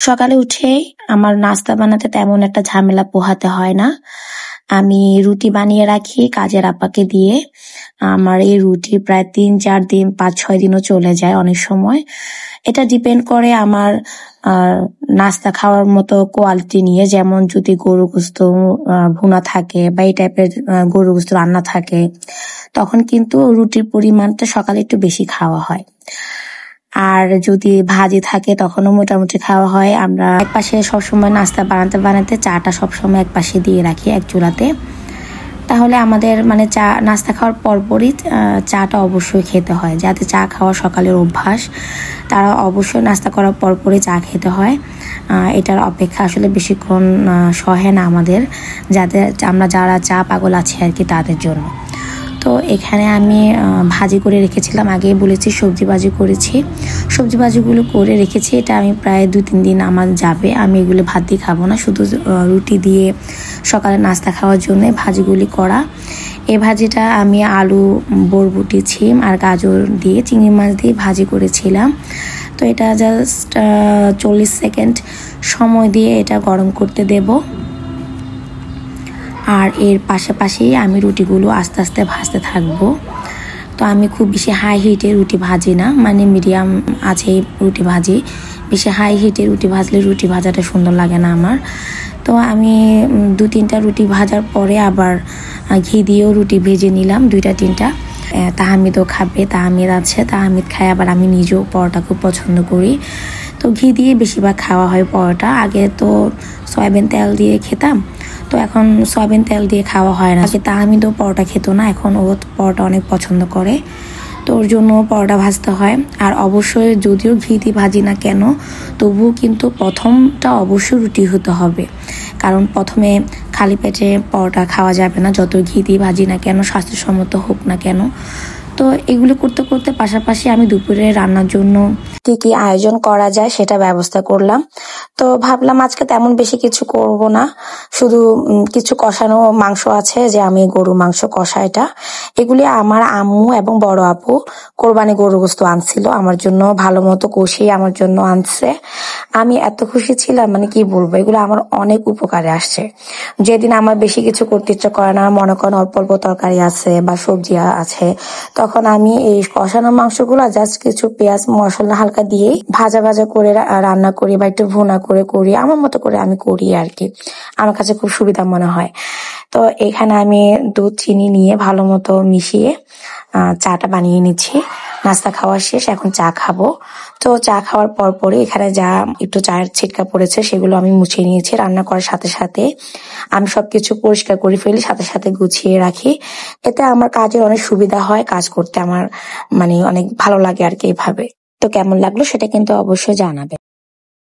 সকালে উঠেই আমার নাস্তা বানাতে তেমন একটা ঝামেলা পোহাতে হয় না। আমি রুটি বানিয়ে রাখি কাজের আপাকে দিয়ে। আমার এই রুটি প্রায় ৩-৪ দিন, ৫-৬ দিনও চলে যায় অনেক সময়। এটা ডিপেন্ড করে আমার নাস্তা খাওয়ার মতো কোয়ালিটি নিয়ে। যেমন যদি গরু গোস্ত ভুনা থাকে বা এই টাইপের গরু গোস্ত রান্না থাকে, তখন কিন্তু রুটির পরিমাণটা সকালে একটু বেশি খাওয়া হয়। আর যদি ভাজি থাকে তখনও মোটামুটি খাওয়া হয়। আমরা একপাশে সবসময় নাস্তা বানাতে বানাতে চাটা সবসময় একপাশে দিয়ে রাখি এক চুলাতে। তাহলে আমাদের মানে চা নাস্তা খাওয়ার পরপরই চাটা অবশ্যই খেতে হয়। যাতে চা খাওয়া সকালের অভ্যাস, তারা অবশ্যই নাস্তা করার পরপরই চা খেতে হয়। এটার অপেক্ষা আসলে বেশিক্ষণ সহে না আমাদের, যাতে আমরা যারা চা পাগল আছি আর কি তাদের জন্য। তো এখানে আমি ভাজি করে রেখেছিলাম, আগেই বলেছি সবজি ভাজি করেছি। সবজি ভাজিগুলো করে রেখেছি, এটা আমি প্রায় ২-৩ দিন আমার যাবে। আমি এগুলো ভাত দিয়ে খাবো না, শুধু রুটি দিয়ে সকালে নাস্তা খাওয়ার জন্য ভাজিগুলি করা। এই ভাজিটা আমি আলু, বরবটি, ছিম আর গাজর দিয়ে চিংড়ি মাছ দিয়ে ভাজি করেছিলাম। তো এটা জাস্ট ৪০ সেকেন্ড সময় দিয়ে এটা গরম করতে দেব। আর এর পাশাপাশি আমি রুটিগুলো আস্তে আস্তে ভাজতে থাকবো। তো আমি খুব বেশি হাই হিটে রুটি ভাজি না, মানে মিডিয়াম আছে রুটি ভাজি। বেশি হাই হিটে রুটি ভাজলে রুটি ভাজাটা সুন্দর লাগে না আমার। তো আমি ২-৩টা রুটি ভাজার পরে আবার ঘি দিয়েও রুটি ভেজে নিলাম ২-৩টা। তাহমিদও খাবে, তাহমিদ আছে, তাহমিদ খায়, আবার আমি নিজেও পরোটা খুব পছন্দ করি। তো ঘি দিয়ে বেশিরভাগ খাওয়া হয় পরোটা। আগে তো সয়াবিন তেল দিয়ে খেতাম, তো এখন সয়াবিন তেল দিয়ে খাওয়া হয় না। আগে তাহমিদও পরোটা খেত না, এখন ও পরোটা অনেক পছন্দ করে, তো ওর জন্য পরোটা ভাজতে হয়। আর অবশ্যই যদিও ঘি দিয়ে ভাজি না কেন, তবুও কিন্তু প্রথমটা অবশ্যই রুটি হতে হবে, কারণ প্রথমে খালি পেটে পরোটা খাওয়া যাবে না, যত ঘি দিয়ে ভাজি না কেন, স্বাস্থ্যসম্মত হোক না কেন। তো এগুলো করতে করতে পাশাপাশি আমি দুপুরে রান্নার জন্য কি কি আয়োজন করা যায় সেটা ব্যবস্থা করলাম। তো ভাবলাম আজকে তেমন বেশি কিছু করব না, শুধু কিছু কষানো মাংস আছে, যে আমি গরু মাংস কষা, এগুলি আমার আম্মু এবং বড় আপু কোরবানি গরু গোস্ত আনছিল আমার জন্য, ভালো মতো কষিয়ে আমার জন্য আনছে। আমি এত খুশি ছিলাম, মানে কি বলবো, এগুলো আমার অনেক উপকারে আসছে। যেদিন আমার বেশি কিছু করতে ইচ্ছা করে না, মনে করেন অল্প অল্প তরকারি আছে বা সবজি আছে, তখন আমি এই কষানো মাংসগুলো জাস্ট কিছু পেঁয়াজ মশলা হালকা দিয়ে ভাজা ভাজা করে রান্না করি বা একটু ভুনা করে করি, আমার মতো করে আমি করি আর কি। আমার কাছে খুব সুবিধা মনে হয়। তো এখানে আমি দুধ চিনি নিয়ে ভালো মতো মিশিয়ে চাটা বানিয়ে নিচ্ছি। নাস্তা খাওয়া শেষ, এখন চা খাবো। তো চা খাওয়ার পরে এখানে যা একটু চায়ের ছিটকা পড়েছে সেগুলো আমি মুছিয়ে নিয়েছি। রান্না করার সাথে সাথে আমি সবকিছু পরিষ্কার করে ফেলি, সাথে সাথে গুছিয়ে রাখি। এতে আমার কাজের অনেক সুবিধা হয়, কাজ করতে আমার মানে অনেক ভালো লাগে আর কি এভাবে। তো কেমন লাগলো সেটা কিন্তু অবশ্যই জানাবে।